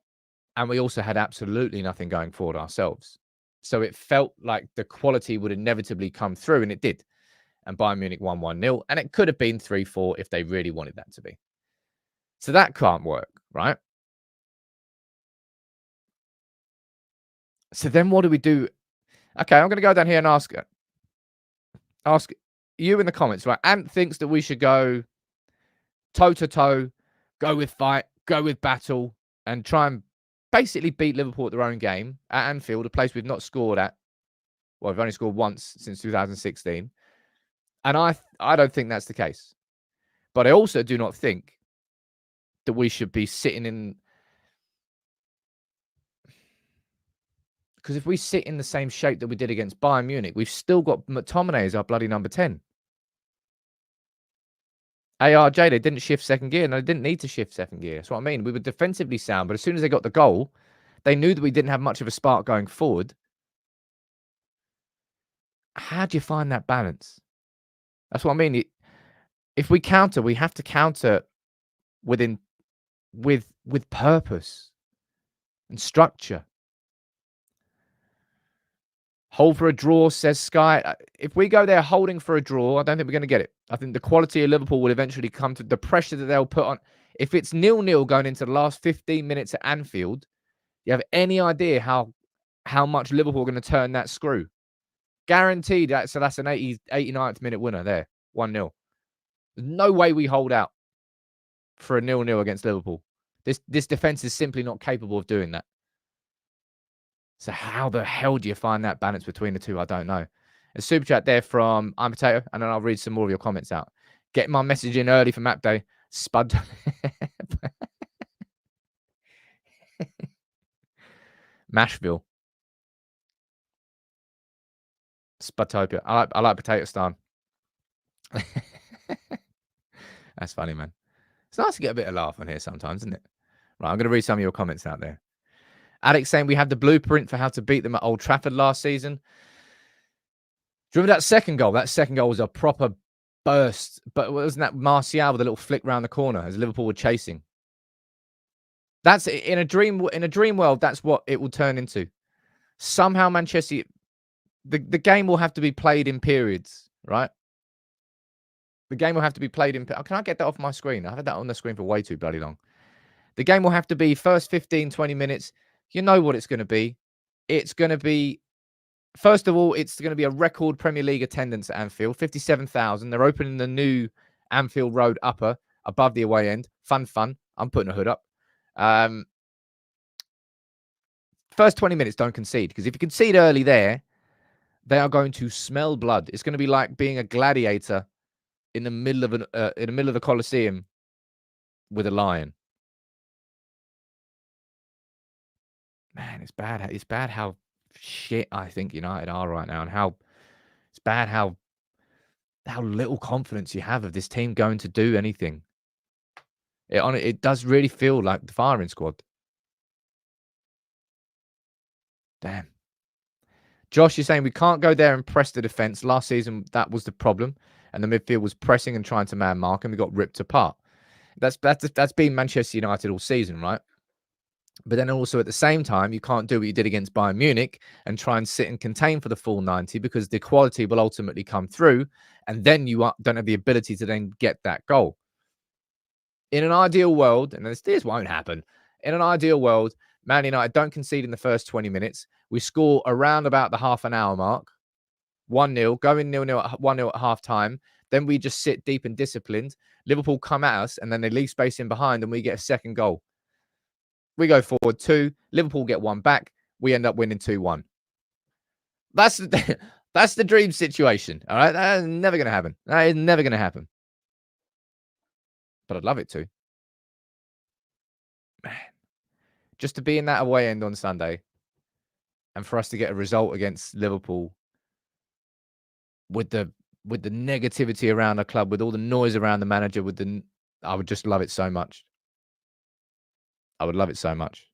And we also had absolutely nothing going forward ourselves. So it felt like the quality would inevitably come through, and it did. And Bayern Munich won 1-0. And it could have been 3-4 if they really wanted that to be. So that can't work, right? So then what do we do? Okay, I'm going to go down here and ask you in the comments, right? Ant thinks that we should go toe-to-toe, go with fight, go with battle, and try and basically beat Liverpool at their own game at Anfield, a place we've not scored at. Well, we've only scored once since 2016. And I don't think that's the case. But I also do not think that we should be sitting in... Because if we sit in the same shape that we did against Bayern Munich, we've still got McTominay as our bloody number 10. ARJ, they didn't shift second gear, and they didn't need to shift second gear. That's what I mean. We were defensively sound, but as soon as they got the goal, they knew that we didn't have much of a spark going forward. How do you find that balance? That's what I mean. If we counter, we have to counter with purpose and structure. Hold for a draw, says Sky. If we go there holding for a draw, I don't think we're going to get it. I think the quality of Liverpool will eventually come to the pressure that they'll put on. If it's 0-0 going into the last 15 minutes at Anfield, you have any idea how much Liverpool are going to turn that screw? Guaranteed. So that's an 89th minute winner there, 1-0. There's no way we hold out for a 0-0 against Liverpool. This defense is simply not capable of doing that. So how the hell do you find that balance between the two? I don't know. A super chat there from I'm Potato, and then I'll read some more of your comments out. Get my message in early for map day. Spud. Mashville. Spudtopia. I like Potato Stan. That's funny, man. It's nice to get a bit of laugh on here sometimes, isn't it? Right, I'm going to read some of your comments out there. Alex saying we have the blueprint for how to beat them at Old Trafford last season. Do you remember that second goal? That second goal was a proper burst. But wasn't that Martial with a little flick round the corner as Liverpool were chasing? That's in a dream world, that's what it will turn into. Somehow Manchester, the game will have to be played in periods, right? The game will have to be played in. Can I get that off my screen? I've had that on the screen for way too bloody long. The game will have to be first 15, 20 minutes. You know what it's going to be. It's going to be, first of all, it's going to be a record Premier League attendance at Anfield, 57,000. They're opening the new Anfield Road upper above the away end. Fun. I'm putting a hood up. First 20 minutes, don't concede. Because if you concede early there, they are going to smell blood. It's going to be like being a gladiator in the middle of the Colosseum with a lion. Man, it's bad. It's bad how shit I think United are right now, and how it's bad how little confidence you have of this team going to do anything. It does really feel like the firing squad. Damn. Josh is saying we can't go there and press the defense. Last season, that was the problem, and the midfield was pressing and trying to man mark, and we got ripped apart. That's been Manchester United all season, right? But then also at the same time, you can't do what you did against Bayern Munich and try and sit and contain for the full 90, because the quality will ultimately come through, and then you don't have the ability to then get that goal. In an ideal world, and this won't happen, in an ideal world, Man United don't concede in the first 20 minutes. We score around about the half an hour mark, 1-0, going 0-0 at 1-0 at half time. Then we just sit deep and disciplined. Liverpool come at us, and then they leave space in behind, and we get a second goal. We go forward 2. Liverpool get 1 back. We end up winning 2-1. That's the dream situation. All right, that is never going to happen. That is never going to happen. But I'd love it to. Man, just to be in that away end on Sunday, and for us to get a result against Liverpool with the negativity around the club, with all the noise around the manager, I would just love it so much. I would love it so much.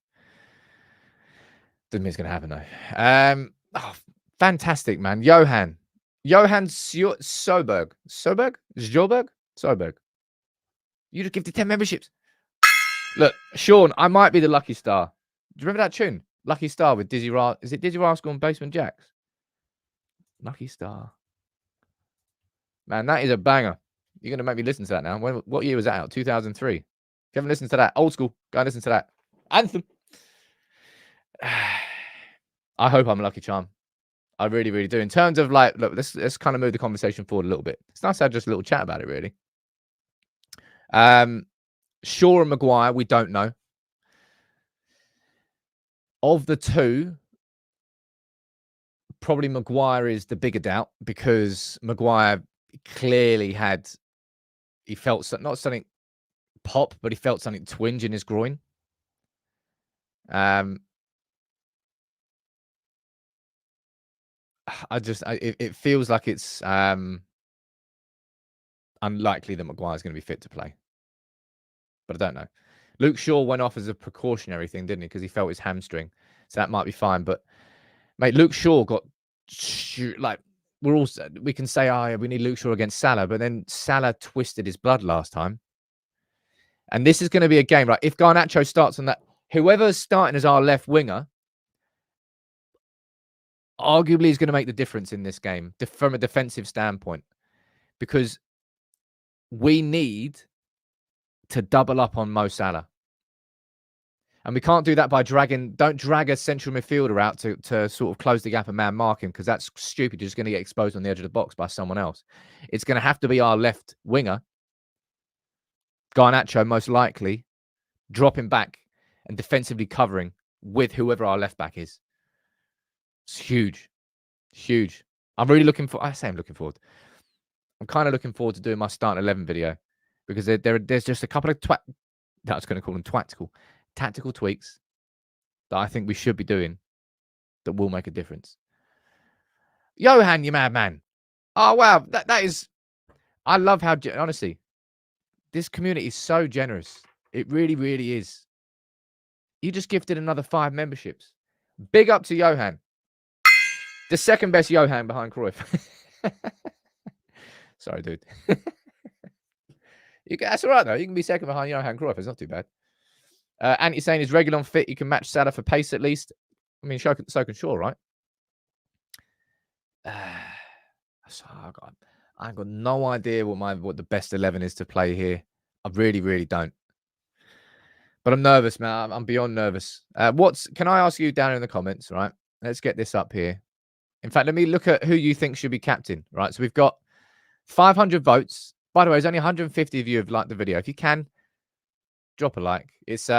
Doesn't mean it's going to happen though. Fantastic, man. Johan Soberg. You just gifted 10 memberships. Look, Sean, I might be the lucky star. Do you remember that tune? Lucky Star with Dizzy Rascal. Is it Dizzy Rascal and Basement Jacks? Lucky Star. Man, that is a banger. You're going to make me listen to that now. What year was that out? 2003. If you haven't listened to that, old school, go and listen to that. Anthem. I hope I'm a lucky charm. I really, really do. In terms of like, look, let's kind of move the conversation forward a little bit. It's nice to have just a little chat about it, really. Shaw and Maguire, we don't know. Of the two, probably Maguire is the bigger doubt, because Maguire clearly he felt not something pop, but he felt something twinge in his groin. It feels like it's unlikely that Maguire's going to be fit to play, but I don't know. Luke Shaw went off as a precautionary thing, didn't he? Because he felt his hamstring, so that might be fine. But mate, Luke Shaw got like we can say, oh, yeah, we need Luke Shaw against Salah, but then Salah twisted his blood last time. And this is going to be a game, right? If Garnacho starts on that, whoever's starting as our left winger, arguably is going to make the difference in this game from a defensive standpoint, because we need to double up on Mo Salah. And we can't do that by don't drag a central midfielder out to sort of close the gap and man mark him, because that's stupid. You're just going to get exposed on the edge of the box by someone else. It's going to have to be our left winger, Garnacho, most likely, dropping back and defensively covering with whoever our left back is. It's huge. Huge. I'm really looking forward. I say I'm looking forward. I'm kind of looking forward to doing my starting 11 video, because there's just a couple of I was going to call them tactical tweaks that I think we should be doing that will make a difference. Johan, you madman. Oh, wow. That is... I love how... Honestly, this community is so generous. It really, really is. You just gifted another 5 memberships. Big up to Johan. The second best Johan behind Cruyff. Sorry, dude. That's all right, though. You can be second behind Johan Cruyff. It's not too bad. Anti saying is Reguilon fit. You can match Salah for pace at least. I mean, so can Shaw, right? I've got no idea what the best 11 is to play here. I really, really don't. But I'm nervous, man. I'm beyond nervous. Can I ask you down in the comments, right? Let's get this up here. In fact, let me look at who you think should be captain, right? So we've got 500 votes. By the way, there's only 150 of you have liked the video. If you can, drop a like. It's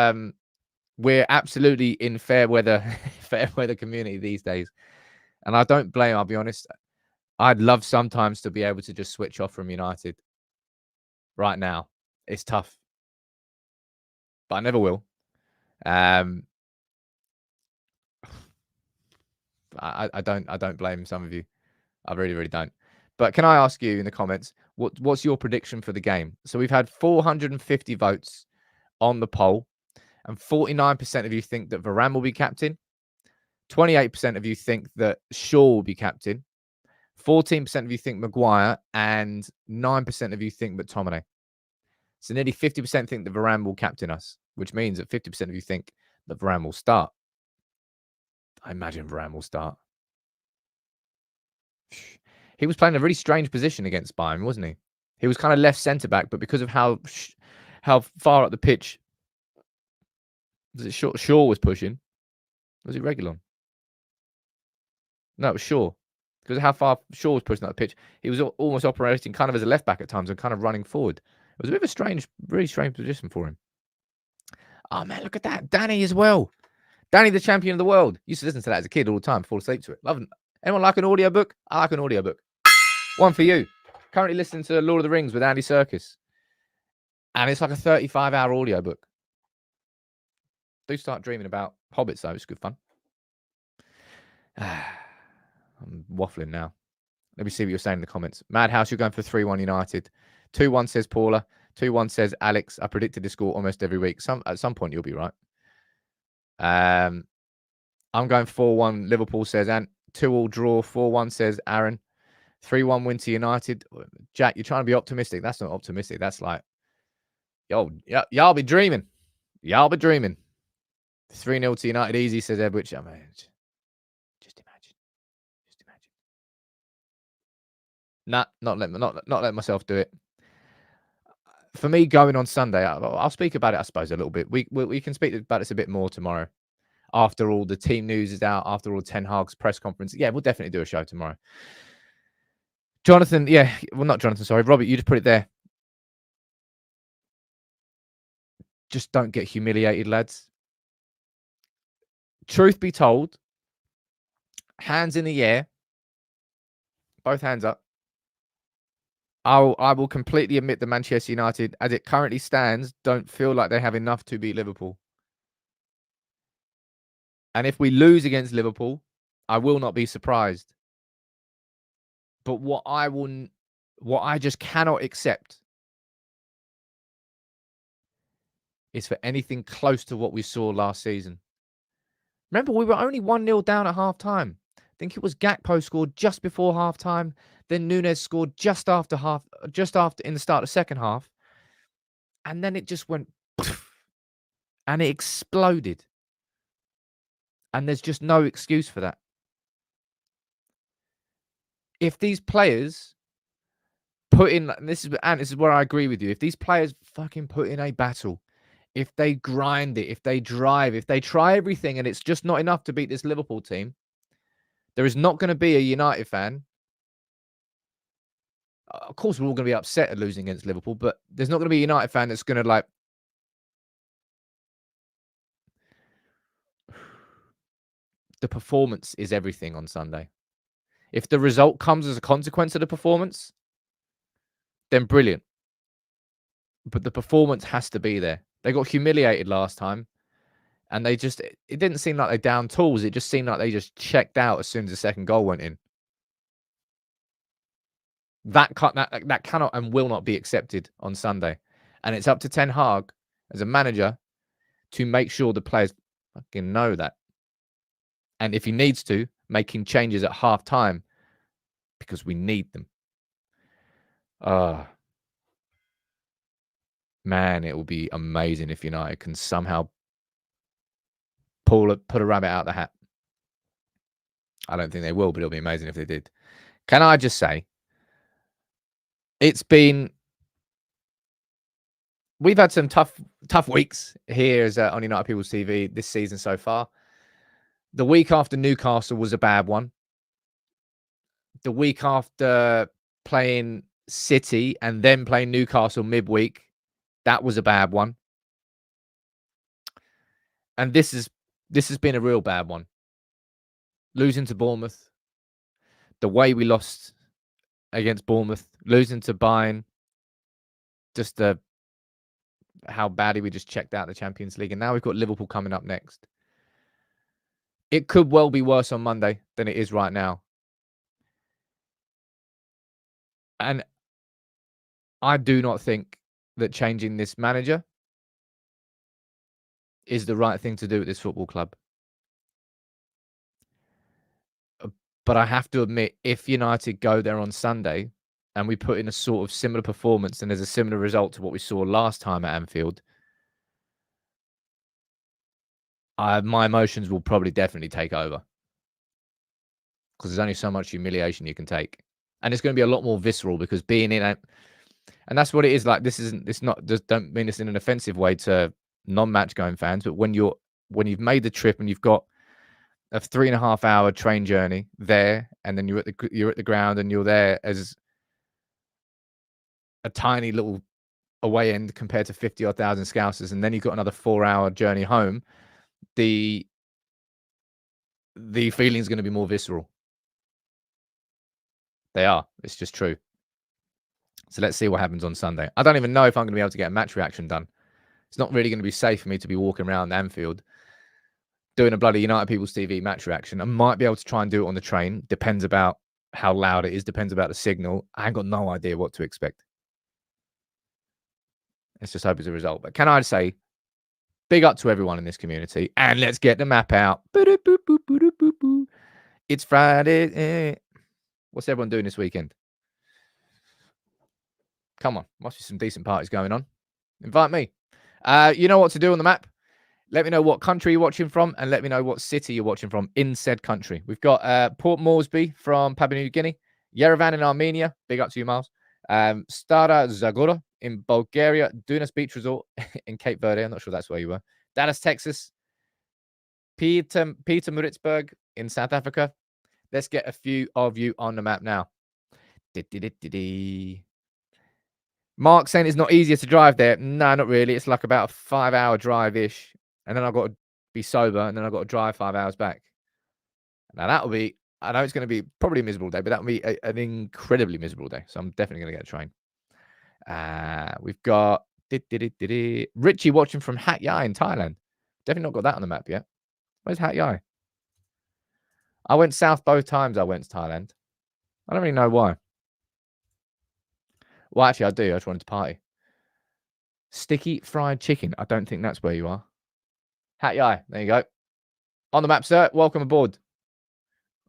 we're absolutely in fair weather community these days. And I don't blame, I'll be honest. I'd love sometimes to be able to just switch off from United. Right now. It's tough. But I never will. I don't blame some of you. I really, really don't. But can I ask you in the comments, what's your prediction for the game? So we've had 450 votes on the poll, and 49% of you think that Varane will be captain. 28% of you think that Shaw will be captain. 14% of you think Maguire, and 9% of you think McTominay. So nearly 50% think that Varane will captain us, which means that 50% of you think that Varane will start. I imagine Varane will start. He was playing a really strange position against Bayern, wasn't he? He was kind of left centre-back, but because of how far up the pitch was it Shaw was pushing? Was it Reguilon? No, it was Shaw. Because of how far Shaw was pushing up the pitch, he was almost operating kind of as a left-back at times and kind of running forward. It was a bit of a really strange position for him. Oh, man, look at that. Danny as well. Danny, the champion of the world. Used to listen to that as a kid all the time, fall asleep to it. Love it. Anyone like an audiobook? I like an audiobook. One for you. Currently listening to Lord of the Rings with Andy Serkis. And it's like a 35-hour audiobook. Do start dreaming about hobbits, though. It's good fun. I'm waffling now. Let me see what you're saying in the comments. Madhouse, you're going for 3-1 United. 2-1 says Paula. 2-1 says Alex. I predicted the score almost every week. At some point, you'll be right. I'm going 4-1 Liverpool, says Ant. 2-2 draw. 4-1 says Aaron. 3-1 win to United. Jack, you're trying to be optimistic. That's not optimistic. That's like, y'all be dreaming. Y'all be dreaming. 3-0 to United easy, says Edwich. I mean, just imagine. Just imagine. Nah, not let myself do it. For me, going on Sunday, I'll speak about it, I suppose, a little bit. We can speak about this a bit more tomorrow. After all the team news is out, after all Ten Hag's press conference. Yeah, we'll definitely do a show tomorrow. Jonathan, yeah. Well, not Jonathan, sorry. Robert, you just put it there. Just don't get humiliated, lads. Truth be told, hands in the air. Both hands up. I will completely admit that Manchester United, as it currently stands, don't feel like they have enough to beat Liverpool. And if we lose against Liverpool, I will not be surprised. But what I just cannot accept is for anything close to what we saw last season. Remember, we were only 1-0 down at half-time. think it was Gakpo scored just before half-time. Then Nunes scored just after in the start of the second half. And then it just went and it exploded. And there's just no excuse for that. If these players put in, this is where I agree with you. If these players fucking put in a battle, if they grind it, if they drive, if they try everything and it's just not enough to beat this Liverpool team, there is not going to be a United fan. Of course, we're all going to be upset at losing against Liverpool, but there's not going to be a United fan that's going to like. The performance is everything on Sunday. If the result comes as a consequence of the performance, then brilliant. But the performance has to be there. They got humiliated last time, and it didn't seem like they downed tools. It just seemed like they just checked out as soon as the second goal went in. That cannot and will not be accepted on Sunday. And it's up to Ten Hag as a manager to make sure the players fucking know that. And if he needs to, making changes at half time because we need them. Man, it will be amazing if United can somehow put a rabbit out the hat. I don't think they will, but it'll be amazing if they did. Can I just say, we've had some tough weeks here as on United People's TV this season so far. The week after Newcastle was a bad one. The week after playing City and then playing Newcastle midweek, that was a bad one. And this has been a real bad one. Losing to Bournemouth, the way we lost against Bournemouth, losing to Bayern, just how badly we just checked out the Champions League. And now we've got Liverpool coming up next. It could well be worse on Monday than it is right now. And I do not think that changing this manager is the right thing to do at this football club. But I have to admit, if United go there on Sunday and we put in a sort of similar performance and there's a similar result to what we saw last time at Anfield, my emotions will probably definitely take over. Because there's only so much humiliation you can take. And it's going to be a lot more visceral because being in it, and that's what it is like. Don't mean this in an offensive way to non-match going fans, but when you've made the trip and you've got a 3.5 hour train journey there, and then you're at the ground and you're there as a tiny little away end compared to 50,000 Scousers, and then you've got another 4-hour journey home, the feeling is going to be more visceral. They are. It's just true. So let's see what happens on Sunday. I don't even know if I'm going to be able to get a match reaction done. It's not really going to be safe for me to be walking around Anfield doing a bloody United People's TV match reaction. I might be able to try and do it on the train. Depends about how loud it is. Depends about the signal. I ain't got no idea what to expect. Let's just hope it's a result. But can I say, big up to everyone in this community. And let's get the map out. It's Friday. What's everyone doing this weekend? Come on. Must be some decent parties going on. Invite me. You know what to do on the map. Let me know what country you're watching from and let me know what city you're watching from in said country. We've got Port Moresby from Papua New Guinea, Yerevan in Armenia. Big up to you, Miles. Stara Zagora in Bulgaria, Dunas Beach Resort in Cape Verde. I'm not sure that's where you were. Dallas, Texas. Peter Maritzburg in South Africa. Let's get a few of you on the map now. Mark saying it's not easier to drive there. No, not really. It's like about a 5-hour drive-ish. And then I've got to be sober, and then I've got to drive 5 hours back. Now, that will be, I know it's going to be probably a miserable day, but that will be an incredibly miserable day. So I'm definitely going to get a train. We've got Richie watching from Hat Yai in Thailand. Definitely not got that on the map yet. Where's Hat Yai? I went south both times I went to Thailand. I don't really know why. Well, actually, I do. I just wanted to party. Sticky fried chicken. I don't think that's where you are. Hat Yai. There you go. On the map, sir. Welcome aboard.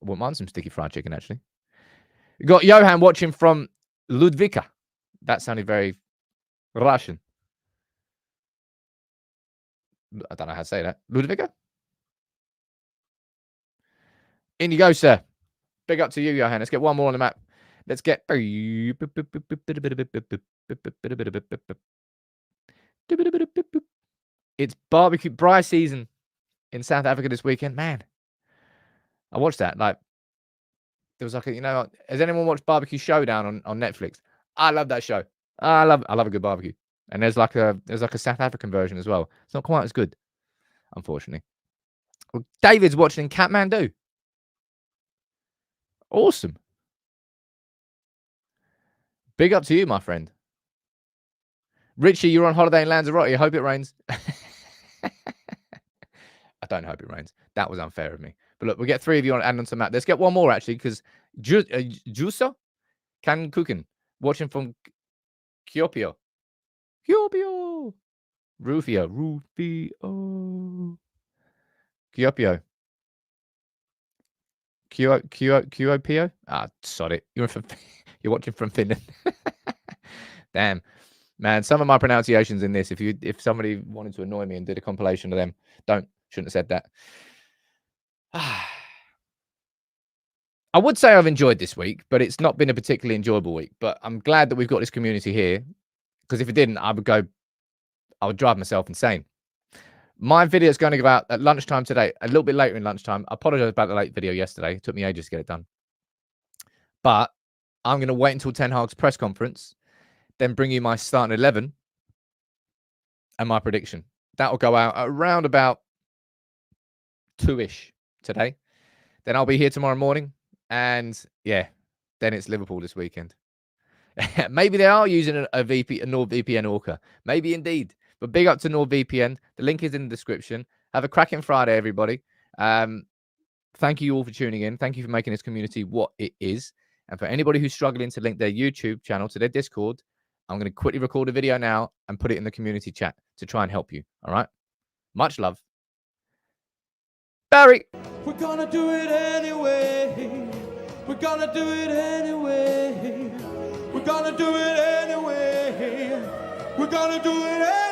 I wouldn't mind some sticky fried chicken, actually. You got Johan watching from Ludvika. That sounded very Russian. I don't know how to say that. Ludvika? In you go, sir. Big up to you, Johan. Let's get one more on the map. Let's get... It's barbecue braai season in South Africa this weekend. Man, I watched that. Like, there was like a, has anyone watched Barbecue Showdown on Netflix? I love that show. I love a good barbecue. And there's like a South African version as well. It's not quite as good, unfortunately. Well, David's watching Kathmandu. Awesome. Big up to you, my friend. Richie, you're on holiday in Lanzarote. I hope it rains. I don't hope it rains. That was unfair of me. But look, we'll get 3 of you on and on to Matt. Let's get one more, actually, because Jusa Can Cookin watching from Kuopio. Kuopio. Rufio. Kuopio. Kuopio? Ah, sod it. You're watching from Finland. Damn. Man, some of my pronunciations in this, if somebody wanted to annoy me and did a compilation of them, shouldn't have said that. I would say I've enjoyed this week, but it's not been a particularly enjoyable week. But I'm glad that we've got this community here, because if it didn't, I would drive myself insane. My video is going to go out at lunchtime today, a little bit later in lunchtime. I apologize about the late video yesterday. It took me ages to get it done. But I'm going to wait until Ten Hag's press conference, then bring you my starting 11 and my prediction. That will go out around about 2-ish today. Then I'll be here tomorrow morning. And yeah, then it's Liverpool this weekend. Maybe they are using a NordVPN Orca. Maybe indeed. But big up to NordVPN. The link is in the description. Have a cracking Friday, everybody. Thank you all for tuning in. Thank you for making this community what it is. And for anybody who's struggling to link their YouTube channel to their Discord, I'm going to quickly record a video now and put it in the community chat to try and help you. All right? Much love. Barry. We're going to do it anyway. We're going to do it anyway. We're going to do it anyway. We're going to do it anyway.